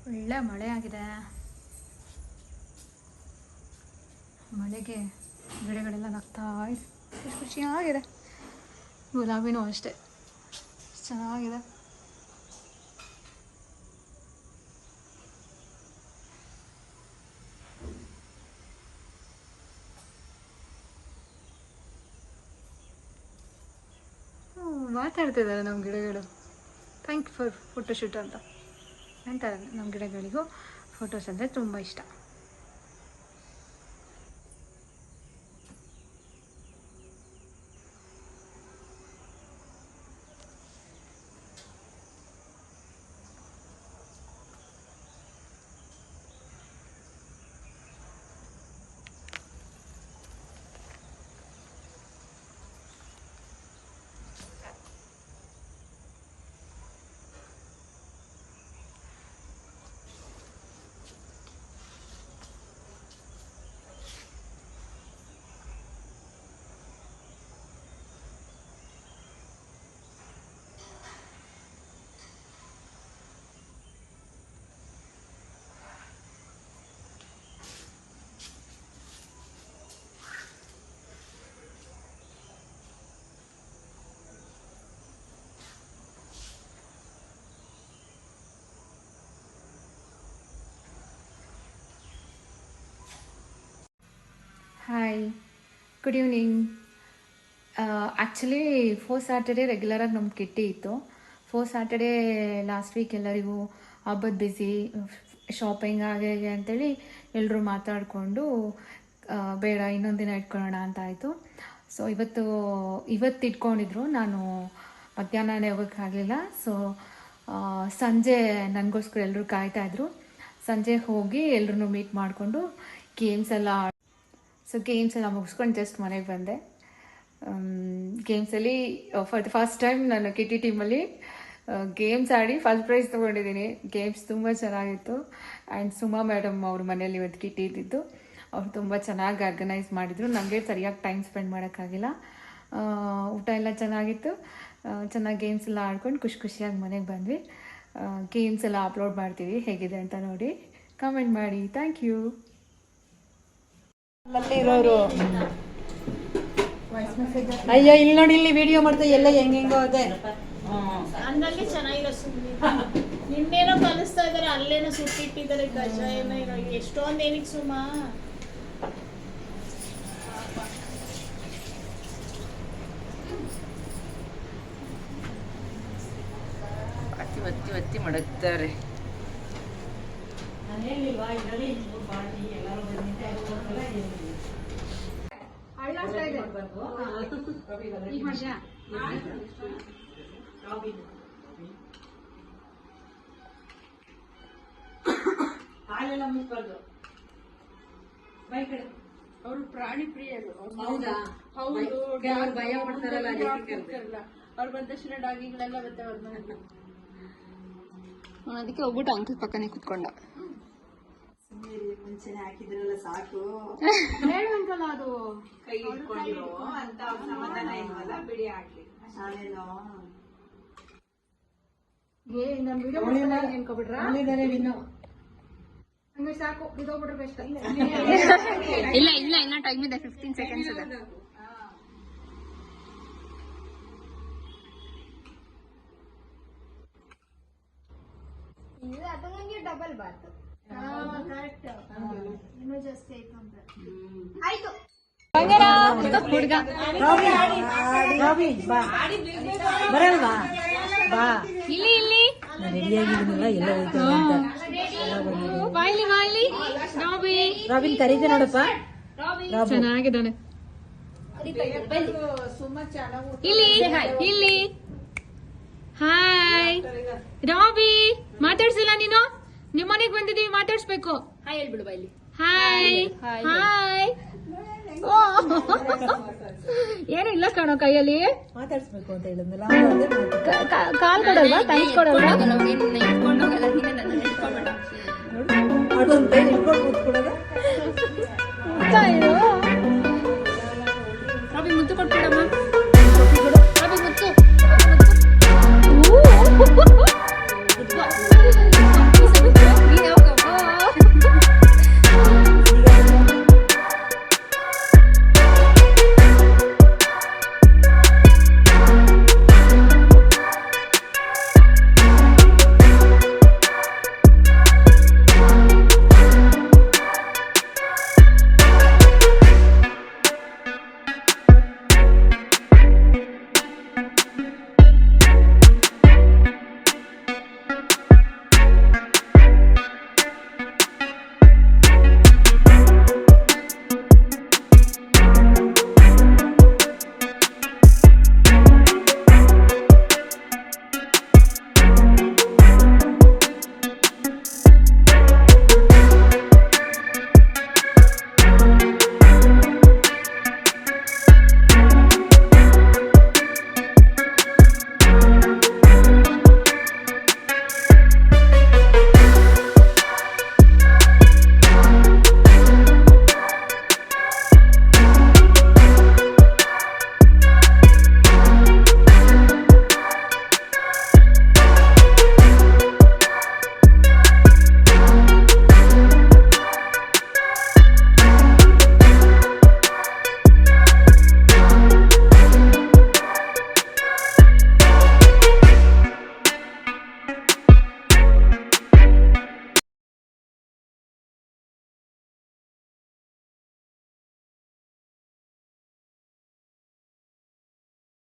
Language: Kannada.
ಒಳ್ಳೆ ಮಳೆ ಆಗಿದೆ. ಮಳೆಗೆ ಗಿಡಗಳೆಲ್ಲ ನಗ್ತಾ ಇದೆ, ಖುಷಿ ಖುಷಿಯಾಗಿದೆ. ಗುಲಾಬಿನೂ ಅಷ್ಟೇ ಚೆನ್ನಾಗಿದೆ. ಮಾತಾಡ್ತಿದ್ದಾರೆ ನಮ್ಮ ಗಿಡಗಳು. ಥ್ಯಾಂಕ್ ಯು ಫಾರ್ ಫೋಟೋಶೂಟ್ ಅಂತ ಅಂತಾರೆ. ನಮ್ಮ ಗಿಡಗಳಿಗೂ ಫೋಟೋಸ್ ಅಂದರೆ ತುಂಬ ಇಷ್ಟ. Hi, good evening. Actually 4 Saturday ರೆಗ್ಯುಲರಾಗಿ ನಮ್ದು ಕಿಟ್ಟಿ ಇತ್ತು. 4 ಸ್ಯಾಟರ್ಡೇ ಲಾಸ್ಟ್ ವೀಕ್ ಎಲ್ಲರಿಗೂ ಹಬ್ಬದ ಬ್ಯುಸಿ, ಶಾಪಿಂಗ್ ಹಾಗೆ ಹೀಗೆ ಅಂತೇಳಿ ಎಲ್ಲರೂ ಮಾತಾಡಿಕೊಂಡು ಬೇಡ ಇನ್ನೊಂದು ದಿನ ಇಟ್ಕೊಳ್ಳೋಣ ಅಂತ ಆಯಿತು. ಸೊ ಇವತ್ತು ಇಟ್ಕೊಂಡಿದ್ರು. ನಾನು ಮಧ್ಯಾಹ್ನನೇ ಹೋಗೋಕ್ಕಾಗಲಿಲ್ಲ. ಸೊ ಸಂಜೆ ನನಗೋಸ್ಕರ ಎಲ್ಲರೂ ಕಾಯ್ತಾಯಿದ್ರು. ಸಂಜೆ ಹೋಗಿ ಎಲ್ಲರೂ ಮೀಟ್ ಮಾಡಿಕೊಂಡು ಗೇಮ್ಸ್ ಎಲ್ಲ ಮುಗಿಸ್ಕೊಂಡು ಜಸ್ಟ್ ಮನೆಗೆ ಬಂದೆ. ಗೇಮ್ಸಲ್ಲಿ ಫಾರ್ ದ ಫಸ್ಟ್ ಟೈಮ್ ನಾನು ಕಿಟಿ ಟೀಮಲ್ಲಿ ಗೇಮ್ಸ್ ಆಡಿ ಫಸ್ಟ್ ಪ್ರೈಸ್ ತೊಗೊಂಡಿದ್ದೀನಿ. ಗೇಮ್ಸ್ ತುಂಬ ಚೆನ್ನಾಗಿತ್ತು. ಆ್ಯಂಡ್ ಸುಮಾ ಮೇಡಮ್ ಅವ್ರ ಮನೇಲಿ ಇವತ್ತು ಕಿಟಿ ಇದ್ದಿದ್ದು. ಅವ್ರು ತುಂಬ ಚೆನ್ನಾಗಿ ಆರ್ಗನೈಸ್ ಮಾಡಿದರು. ನನಗೆ ಸರಿಯಾಗಿ ಟೈಮ್ ಸ್ಪೆಂಡ್ ಮಾಡೋಕ್ಕಾಗಿಲ್ಲ. ಊಟ ಎಲ್ಲ ಚೆನ್ನಾಗಿತ್ತು. ಚೆನ್ನಾಗಿ ಗೇಮ್ಸ್ ಎಲ್ಲ ಆಡ್ಕೊಂಡು ಖುಷಿಯಾಗಿ ಮನೆಗೆ ಬಂದ್ವಿ. ಗೇಮ್ಸ್ ಎಲ್ಲ ಅಪ್ಲೋಡ್ ಮಾಡ್ತೀವಿ, ಹೇಗಿದೆ ಅಂತ ನೋಡಿ ಕಮೆಂಟ್ ಮಾಡಿ. Thank you. ಇರೋರು ಅಯ್ಯೋ ಇಲ್ಲಿ ನೋಡಿ, ಇಲ್ಲಿ ವಿಡಿಯೋ ಮಾಡ್ತಾ ಎಲ್ಲ ಹೆಂಗೋ ಅದೇ ಅಂದಲ್ಲಿ ಚೆನ್ನಾಗಿರೋ ನಿನ್ನೇನೋ ಕಲಿಸ್ತಾ ಇದಾರೆ, ಅಲ್ಲೇನೋ ಸುಟ್ಟಿಟ್ಟಿದ್ದಾರೆ ಕಷಾಯನ. ಎಷ್ಟೊಂದು ಏನಿಗೆ ಸುಮಾ ಒತ್ತಿ ಮಾಡುತ್ತಾರೆ. ಹಾಲೆಲ್ಲ ಮುಗಿಸ್ಬಾರ್ದು. ಅವ್ರು ಪ್ರಾಣಿ ಪ್ರಿಯರು. ಹೌದಾ? ಹೌದು, ಭಯ ಪಡ್ತಾರಲ್ಲ, ಅವ್ರು ಬಂದ ತಕ್ಷಣ ಡಾಗಿಗಳೆಲ್ಲ ಬರ್ತಾವೆ ಅವ್ರ ಮನೆಗೆ. ಅದಕ್ಕೆ ಹೋಗ್ಬಿಟ್ಟು ಅಂಕಲ್ ಪಕ್ಕನೇ ಕುತ್ಕೊಂಡ. ಮುಂಚೆನೆ ಹಾಕಿದ್ರಲ್ಲ ಸಾಕು. ಹೇಳುವಂತಲ್ಲ ಅದು ಕೈ ಇಟ್ಕೊಂಡಿರೋ ಅಂತ ಸಮಾಧಾನ ಇಲ್ವಲ್ಲ, ಬಿಡಿ ಹಾಕಿ. ಅದೇನೋ ನಮ್ ವಿಡಿಯೋ ಅನ್ಕೋಬಿಟ್ರ ಹಂಗೆ ಸಾಕು, ಬಿದೋಗ್ಬಿಟ್ರೆ ಬೆಸ್ಟ್. ಇಲ್ಲ ಇನ್ನ ಟೈಮ್ ಇದೆ, 15 ಸೆಕೆಂಡ್ಸ್ ಇದೆ. ಇದು ಅದೊಂದು ಡಬಲ್ ಬಾತ್. ಕರೆಕ್ಟ್. ಇನ್ನೂ ಜಾಸ್ತಿ ಆಯ್ತು ಅಂತ ಆಯ್ತು. ಹುಡುಗ ಬರಲ್ವಾ? ಬಾ, ಇಲ್ಲಿ ರೆಡಿಯಾಗಿದ್ದೀನಲ್ಲ, ಎಲ್ಲ ಹೋಗ್ತೇವೆ ಅಂತ. ಬಾಯ್ಲಿ ರಾಬಿನ್ ಕರೀತೆ ನೋಡಪ್ಪ. ಚೆನ್ನಾಗಿದ್ದಾನೆ. ಸುಮ್ಮ ಚೆನ್ನಾಗಿ ಇಲ್ಲಿ ಹಾಯ್ ರಾಬಿ. ಮಾತಾಡ್ಸಿಲ್ಲ ನೀನು? ನಿಮ್ಮನೆಗೆ ಬಂದಿದ್ದೀವಿ, ಮಾತಾಡ್ಸ್ಬೇಕು. ಹಾಯ್ ಹೇಳ್ಬಿಡು ಬಾಯ್ಲಿ. Hi hi. ಏನು ಇಲ್ಲ ಕಣೋ ಕೈಯಲ್ಲಿ. ಮಾತಾಡ್ಸ್ಬೇಕು ಅಂತ ಹೇಳಿದ್ನಲ್ಲ, ಕಾಲ್ ಕೊಡಲ್ವಾ? ಥ್ಯಾಂಕ್ಸ್ ಕೊಡಲ್ವಾ? ಅದೊಂದು ಕೈ ಇಟ್ಕೊಂಡು ಕೂತ್ಕೊಳ್ಳೋದು. ರಾಬಿ ಮುದ್ದು ಕೊಟ್ಬಿಡಮ್ಮ.